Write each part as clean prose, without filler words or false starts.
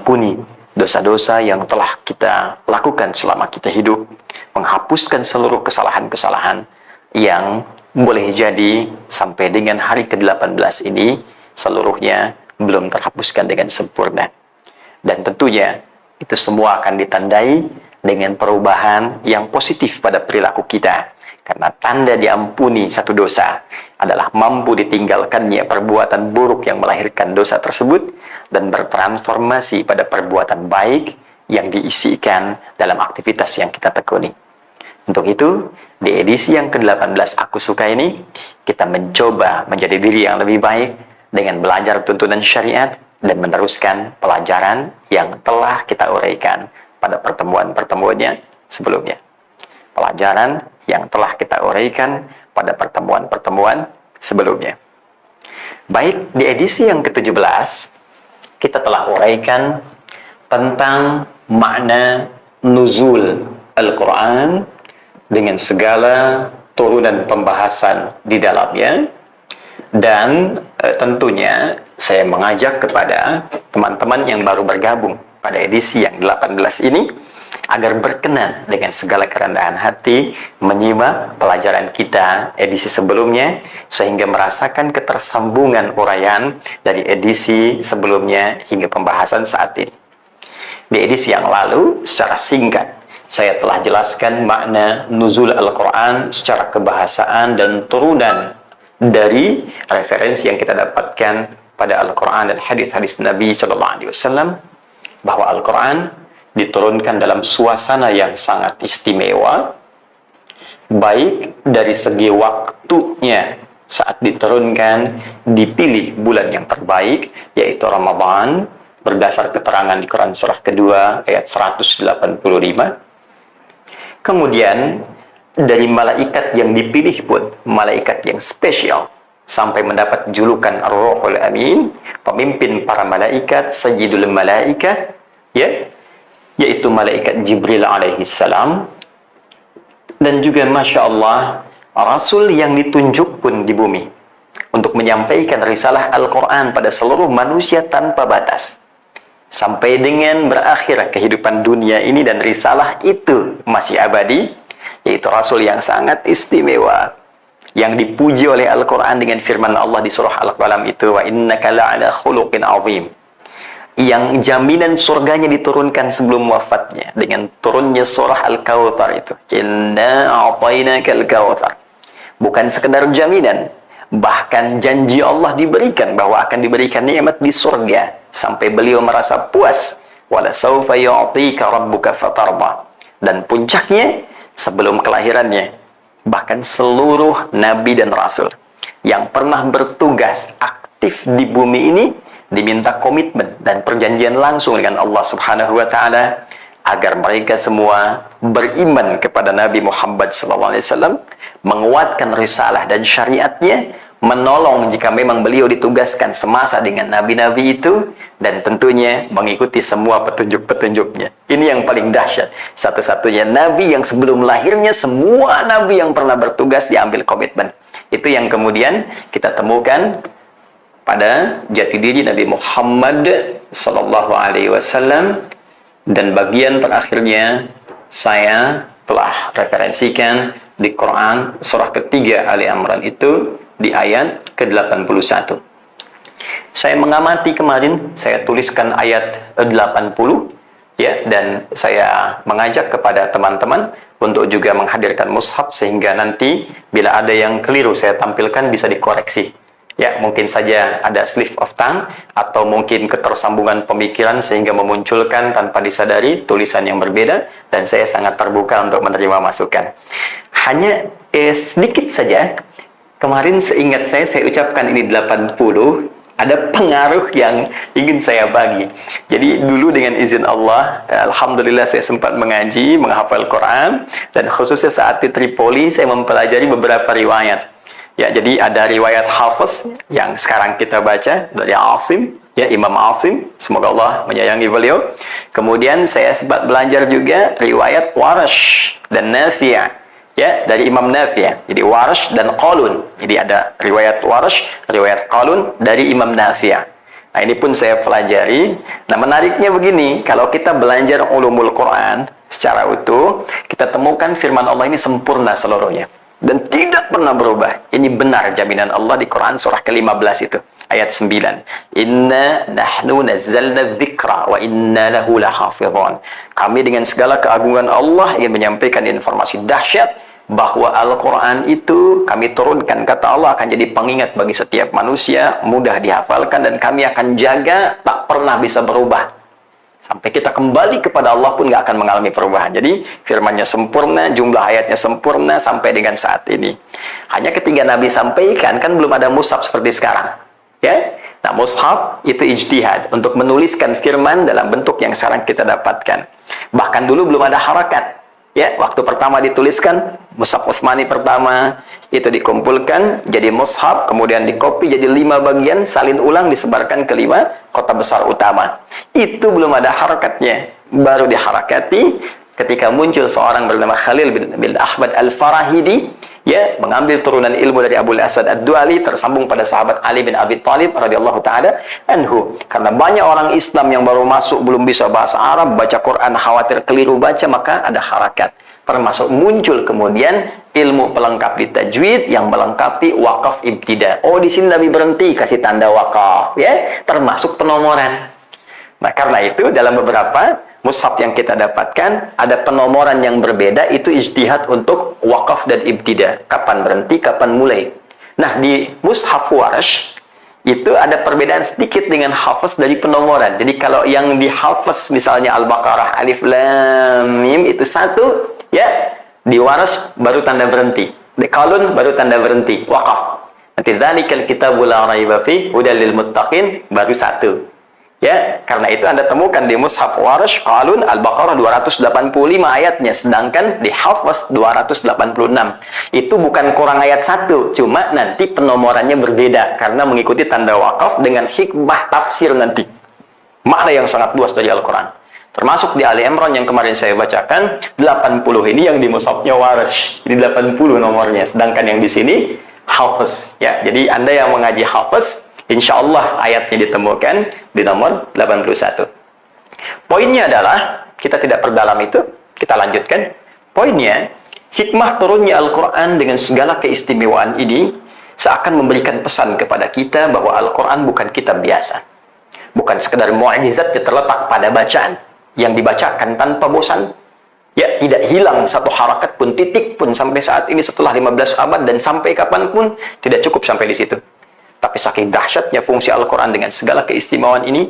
mengampuni dosa-dosa yang telah kita lakukan selama kita hidup, menghapuskan seluruh kesalahan-kesalahan yang boleh jadi sampai dengan hari ke-18 ini seluruhnya belum terhapuskan dengan sempurna. Dan tentunya itu semua akan ditandai dengan perubahan yang positif pada perilaku kita. Karena tanda diampuni satu dosa adalah mampu ditinggalkannya perbuatan buruk yang melahirkan dosa tersebut dan bertransformasi pada perbuatan baik yang diisikan dalam aktivitas yang kita tekuni. Untuk itu, di edisi yang ke-18 Aku Suka ini, kita mencoba menjadi diri yang lebih baik dengan belajar tuntunan syariat dan meneruskan pelajaran yang telah kita uraikan pada pertemuan-pertemuannya sebelumnya. Pelajaran yang telah kita uraikan pada pertemuan-pertemuan sebelumnya. Baik, di edisi yang ke-17, kita telah uraikan tentang makna nuzul Al-Quran dengan segala turunan pembahasan di dalamnya. Dan tentunya saya mengajak kepada teman-teman yang baru bergabung pada edisi yang 18 ini agar berkenan dengan segala kerendahan hati menyimak pelajaran kita edisi sebelumnya sehingga merasakan ketersambungan uraian dari edisi sebelumnya hingga pembahasan saat ini. Di edisi yang lalu secara singkat saya telah jelaskan makna nuzul Al-Quran secara kebahasaan dan turunan dari referensi yang kita dapatkan pada Al-Quran dan hadis-hadis Nabi SAW, bahwa Al-Quran diturunkan dalam suasana yang sangat istimewa, baik dari segi waktunya saat diturunkan, dipilih bulan yang terbaik, yaitu Ramadan, berdasar keterangan di Quran surah kedua ayat 185. Kemudian dari malaikat yang dipilih pun, malaikat yang spesial, sampai mendapat julukan Ar-Ruhul Amin, pemimpin para malaikat, Sayyidul Malaikat, ya, yaitu malaikat Jibril alaihi salam. Dan juga Masya Allah, Rasul yang ditunjuk pun di bumi untuk menyampaikan risalah Al-Quran pada seluruh manusia tanpa batas, sampai dengan berakhir kehidupan dunia ini dan risalah itu masih abadi, yaitu Rasul yang sangat istimewa, yang dipuji oleh Al-Quran dengan firman Allah di surah Al-Qalam itu, wa innaka la'ala khuluqin azim, yang jaminan surganya diturunkan sebelum wafatnya dengan turunnya surah Al-Kawthar itu, inna a'tainaka al-Kawthar. Bukan sekedar jaminan, bahkan janji Allah diberikan bahwa akan diberikan nikmat di surga sampai beliau merasa puas, wala sawfa yu'tika rabbuka fatarda. Dan puncaknya sebelum kelahirannya, bahkan seluruh nabi dan rasul yang pernah bertugas aktif di bumi ini diminta komitmen dan perjanjian langsung dengan Allah Subhanahu wa Ta'ala agar mereka semua beriman kepada Nabi Muhammad SAW, menguatkan risalah dan syariatnya, menolong jika memang beliau ditugaskan semasa dengan nabi-nabi itu, dan tentunya mengikuti semua petunjuk-petunjuknya. Ini yang paling dahsyat. Satu-satunya nabi yang sebelum lahirnya semua nabi yang pernah bertugas diambil komitmen. Itu yang kemudian kita temukan pada jati diri Nabi Muhammad SAW. Dan bagian terakhirnya saya telah referensikan di Quran surah ketiga Ali Imran itu di ayat ke-81. Saya mengamati kemarin, saya tuliskan ayat 80 ya, dan saya mengajak kepada teman-teman untuk juga menghadirkan mushaf sehingga nanti bila ada yang keliru saya tampilkan bisa dikoreksi. Ya, mungkin saja ada slip of tongue atau mungkin ketersambungan pemikiran sehingga memunculkan tanpa disadari tulisan yang berbeda, dan saya sangat terbuka untuk menerima masukan. Hanya sedikit saja, kemarin seingat saya ucapkan ini 80, ada pengaruh yang ingin saya bagi. Jadi dulu dengan izin Allah, alhamdulillah saya sempat mengaji, menghafal Quran, dan khususnya saat di Tripoli saya mempelajari beberapa riwayat. Ya, jadi ada riwayat Hafiz yang sekarang kita baca dari Asim, ya, Imam Asim, semoga Allah menyayangi beliau. Kemudian saya sempat belajar juga riwayat Warash dan Nafi', ya, dari Imam Nafi'. Jadi Warash dan Qalun. Jadi ada riwayat Warash, riwayat Qalun dari Imam Nafi'. Nah, ini pun saya pelajari. Nah, menariknya begini, kalau kita belajar ulumul Quran secara utuh, kita temukan firman Allah ini sempurna seluruhnya dan tidak pernah berubah. Ini benar jaminan Allah di Quran surah ke-15 itu, ayat 9. Inna nahnu nazzalna dzikra wa inna lahu lahafizun. Kami dengan segala keagungan Allah ingin menyampaikan informasi dahsyat bahwa Al-Quran itu kami turunkan, kata Allah, akan jadi pengingat bagi setiap manusia, mudah dihafalkan, dan kami akan jaga, tak pernah bisa berubah. Sampai kita kembali kepada Allah pun nggak akan mengalami perubahan. Jadi firmannya sempurna, jumlah ayatnya sempurna sampai dengan saat ini. Hanya ketika Nabi sampaikan, kan belum ada mushaf seperti sekarang. Ya, nah mushaf itu ijtihad untuk menuliskan firman dalam bentuk yang sekarang kita dapatkan. Bahkan dulu belum ada harakat. Ya, waktu pertama dituliskan, mushaf Utsmani pertama, itu dikumpulkan jadi mushaf, kemudian dikopi jadi 5 bagian, salin ulang, disebarkan ke 5 kota besar utama. Itu belum ada harakatnya. Baru diharakati ketika muncul seorang bernama Khalil bin Ahmad Al-Farahidi, ya, mengambil turunan ilmu dari Abu Asad Ad-Duali, tersambung pada sahabat Ali bin Abi Thalib radhiyallahu taala anhu. Karena banyak orang Islam yang baru masuk, belum bisa bahasa Arab, baca Quran khawatir keliru baca, maka ada harakat. Termasuk muncul kemudian ilmu pelengkap di tajwid yang melengkapi wakaf ibtida. Oh, di sini Nabi berhenti, kasih tanda wakaf, ya, termasuk penomoran. Nah, karena itu dalam beberapa mushaf yang kita dapatkan ada penomoran yang berbeda, itu ijtihad untuk wakaf dan ibtida, kapan berhenti, kapan mulai. Nah, di mushaf Warsh itu ada perbedaan sedikit dengan hafaz dari penomoran. Jadi kalau yang di hafaz misalnya Al-Baqarah alif lam mim itu 1, ya, di Warsh baru tanda berhenti, di Qalun baru tanda berhenti, wakaf. Nanti dzalikal kitabul la raiba fi hudal lil muttaqin baru 1. Ya, karena itu Anda temukan di mushaf Warsh Qalun Al-Baqarah 285 ayatnya, sedangkan di Hafaz 286. Itu bukan kurang ayat 1, cuma nanti penomorannya berbeda karena mengikuti tanda wakaf dengan hikmah tafsir nanti. Makna yang sangat luas dari Al-Quran. Termasuk di Ali Imran yang kemarin saya bacakan, 80 ini yang di mushafnya Warsh. Jadi 80 nomornya, sedangkan yang di sini Hafaz. Ya, jadi Anda yang mengaji Hafaz, insya Allah ayatnya ditemukan di nomor 81. Poinnya adalah, kita tidak perdalam itu, kita lanjutkan. Poinnya, hikmah turunnya Al-Quran dengan segala keistimewaan ini seakan memberikan pesan kepada kita bahwa Al-Quran bukan kitab biasa. Bukan sekedar mu'jizat yang terletak pada bacaan yang dibacakan tanpa bosan. Ya, tidak hilang satu harakat pun, titik pun sampai saat ini setelah 15 abad dan sampai kapanpun tidak cukup sampai di situ. Tapi saking dahsyatnya fungsi Al-Quran dengan segala keistimewaan ini,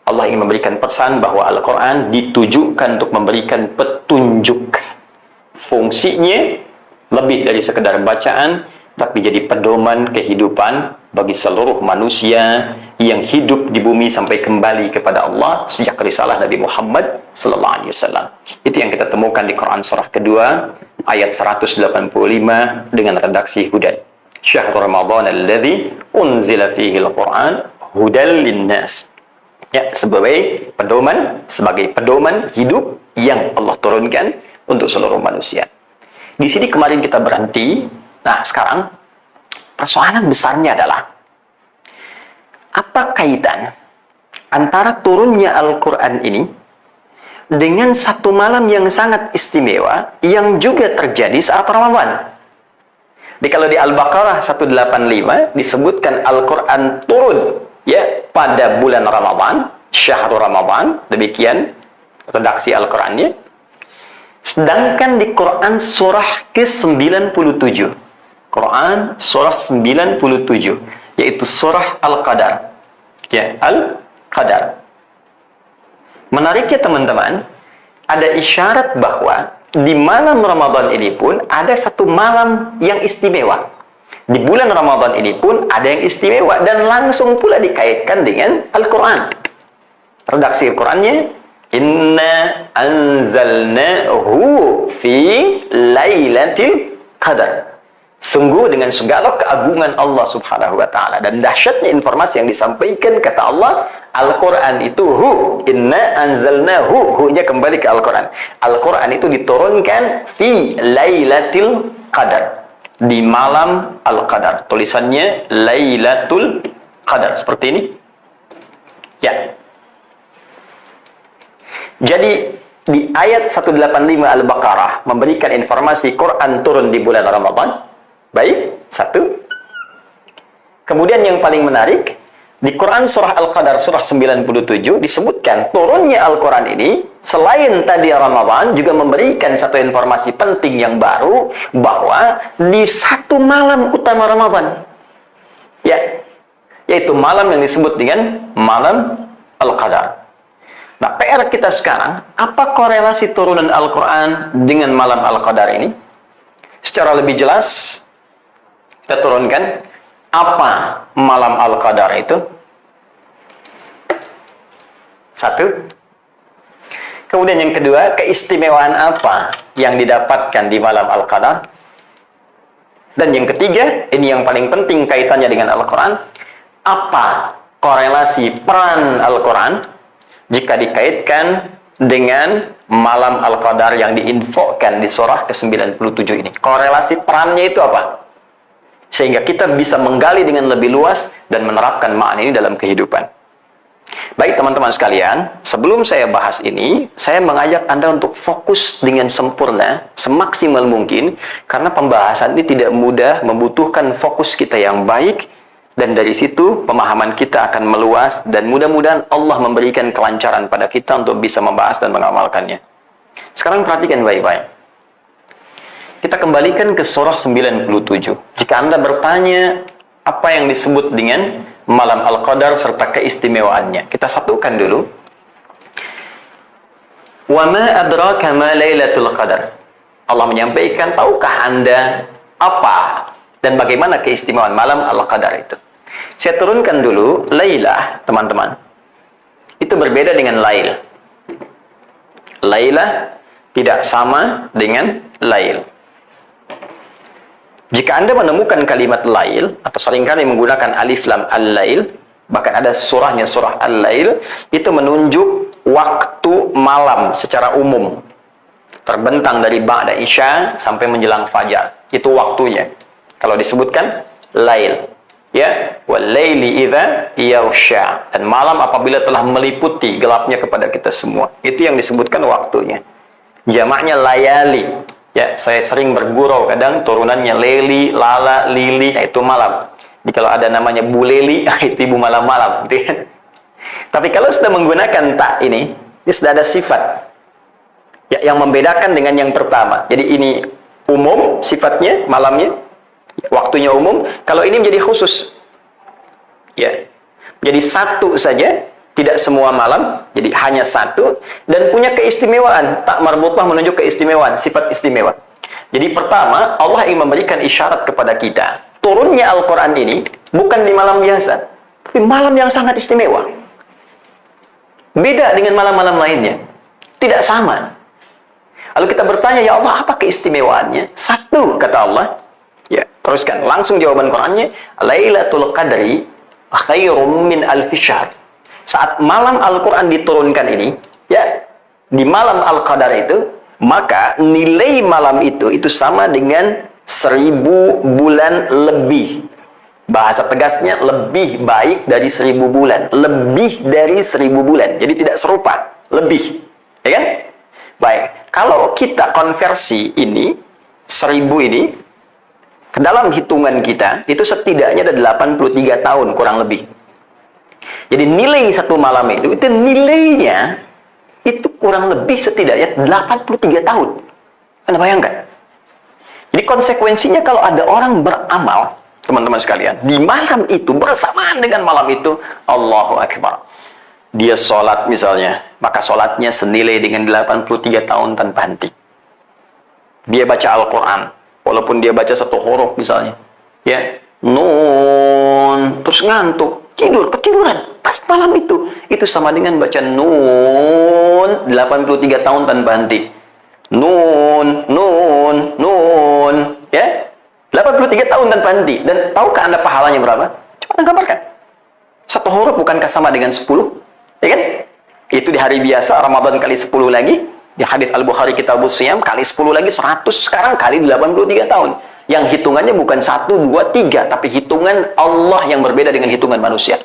Allah ingin memberikan pesan bahwa Al-Quran ditujukan untuk memberikan petunjuk. Fungsinya lebih dari sekedar bacaan, tapi jadi pedoman kehidupan bagi seluruh manusia yang hidup di bumi sampai kembali kepada Allah sejak risalah Nabi Muhammad SAW. Itu yang kita temukan di Quran surah kedua, ayat 185 dengan redaksi Hudan. Syahrul Ramadan alladzi unzila fihi al-Quran hudal linnas. Ya, sebagai pedoman hidup yang Allah turunkan untuk seluruh manusia. Di sini kemarin kita berhenti. Nah, sekarang persoalan besarnya adalah apa kaitan antara turunnya Al-Quran ini dengan satu malam yang sangat istimewa yang juga terjadi saat Ramadan. Jadi kalau di Al-Baqarah 185 disebutkan Al-Quran turun, ya, pada bulan Ramadan, syahrul Ramadan, demikian redaksi Al-Qurannya. Sedangkan di Quran surah ke-97, Quran surah 97, yaitu surah Al-Qadar. Ya, Al-Qadar. Menariknya teman-teman, ada isyarat bahwa di malam Ramadan ini pun ada satu malam yang istimewa. Di bulan Ramadan ini pun ada yang istimewa dan langsung pula dikaitkan dengan Al-Quran. Redaksi Al-Qurannya, Inna anzalnahu fi lailatul qadar. Sungguh dengan segala keagungan Allah Subhanahu wa taala dan dahsyatnya informasi yang disampaikan, kata Allah, Al-Quran itu inna anzalnahu, hu-nya kembali ke Al-Quran. Al-Quran itu diturunkan fi lailatul qadar, di malam Al-Qadar. Tulisannya Lailatul Qadar seperti ini. Ya. Jadi di ayat 185 Al-Baqarah memberikan informasi Quran turun di bulan Ramadan. Baik, satu. Kemudian yang paling menarik, di Quran surah Al-Qadar surah 97 disebutkan turunnya Al-Quran ini selain tadi Ramadan juga memberikan satu informasi penting yang baru, bahwa di satu malam utama Ramadan, ya, yaitu malam yang disebut dengan malam Al-Qadar. Nah, PR kita sekarang, apa korelasi turunan Al-Quran dengan malam Al-Qadar ini? Secara lebih jelas kita turunkan apa malam Al-Qadar itu. Satu. Kemudian yang kedua, keistimewaan apa yang didapatkan di malam Al-Qadar. Dan yang ketiga, ini yang paling penting kaitannya dengan Al-Quran, apa korelasi peran Al-Quran jika dikaitkan dengan malam Al-Qadar yang diinfokan di surah ke-97 ini. Korelasi perannya itu apa? Sehingga kita bisa menggali dengan lebih luas dan menerapkan makna ini dalam kehidupan. Baik teman-teman sekalian, sebelum saya bahas ini, saya mengajak Anda untuk fokus dengan sempurna, semaksimal mungkin, karena pembahasan ini tidak mudah, membutuhkan fokus kita yang baik, dan dari situ pemahaman kita akan meluas, dan mudah-mudahan Allah memberikan kelancaran pada kita untuk bisa membahas dan mengamalkannya. Sekarang perhatikan baik-baik. Kita kembalikan ke surah 97. Jika Anda bertanya apa yang disebut dengan malam Al-Qadar serta keistimewaannya, kita satukan dulu. Wa ma adraka ma lailatul qadar. Allah menyampaikan, tahukah Anda apa dan bagaimana keistimewaan malam Al-Qadar itu? Saya turunkan dulu, Lailah, teman-teman. Itu berbeda dengan Lail. Lailah tidak sama dengan Lail. Jika Anda menemukan kalimat Lail, atau seringkali menggunakan alif lam al-lail, bahkan ada surahnya surah al-lail, itu menunjuk waktu malam secara umum. Terbentang dari ba'da isya sampai menjelang fajar. Itu waktunya. Kalau disebutkan Lail. Ya, wal-laili idza yaghsha. Dan malam apabila telah meliputi gelapnya kepada kita semua. Itu yang disebutkan waktunya. Jamaknya layali. Ya, saya sering bergurau, kadang turunannya Leli, Lala, Lili, itu malam. Jadi kalau ada namanya Bu Leli, itu ibu malam-malam, gitu kan. Tapi kalau sudah menggunakan tak ini sudah ada sifat ya, yang membedakan dengan yang pertama. Jadi ini umum sifatnya, malamnya, waktunya umum. Kalau ini menjadi khusus. Ya, jadi satu saja, tidak semua malam, jadi hanya satu, dan punya keistimewaan. Tak marbutah menunjuk keistimewaan, sifat istimewa. Jadi pertama, Allah ingin memberikan isyarat kepada kita, turunnya Al-Quran ini bukan di malam biasa, tapi malam yang sangat istimewa. Beda dengan malam-malam lainnya, tidak sama. Lalu kita bertanya, ya Allah, apa keistimewaannya? Satu, kata Allah. Ya, teruskan, langsung jawaban Qurannya, Lailatul Qadri khairum min alfi syahr. Saat malam Al-Quran diturunkan ini, ya, di malam Al-Qadar itu, maka nilai malam itu sama dengan 1000 bulan lebih. Bahasa tegasnya, lebih baik dari 1000 bulan. Lebih dari 1000 bulan. Jadi tidak serupa. Lebih. Ya kan? Baik. Kalau kita konversi ini, 1000 ini, ke dalam hitungan kita, itu setidaknya ada 83 tahun kurang lebih. Jadi nilai satu malam itu nilainya itu kurang lebih setidaknya 83 tahun. Anda bayangkan? Jadi konsekuensinya kalau ada orang beramal, teman-teman sekalian, di malam itu bersamaan dengan malam itu, Allahu Akbar. Dia sholat misalnya, maka sholatnya senilai dengan 83 tahun tanpa henti. Dia baca Al-Quran, walaupun dia baca satu huruf misalnya, ya, Nun, terus ngantuk, ketiduran pas malam itu sama dengan baca Nun 83 tahun tanpa henti. Nun, ya, 83 tahun tanpa henti. Dan tahukah Anda pahalanya berapa? Coba Anda gambarkan. Satu huruf bukankah sama dengan 10? Ya kan? Itu di hari biasa, Ramadan kali 10 lagi, di hadis Al-Bukhari Kitabus Shiyam kali 10 lagi 100, sekarang kali 83 tahun. Yang hitungannya bukan 1, 2, 3, tapi hitungan Allah yang berbeda dengan hitungan manusia.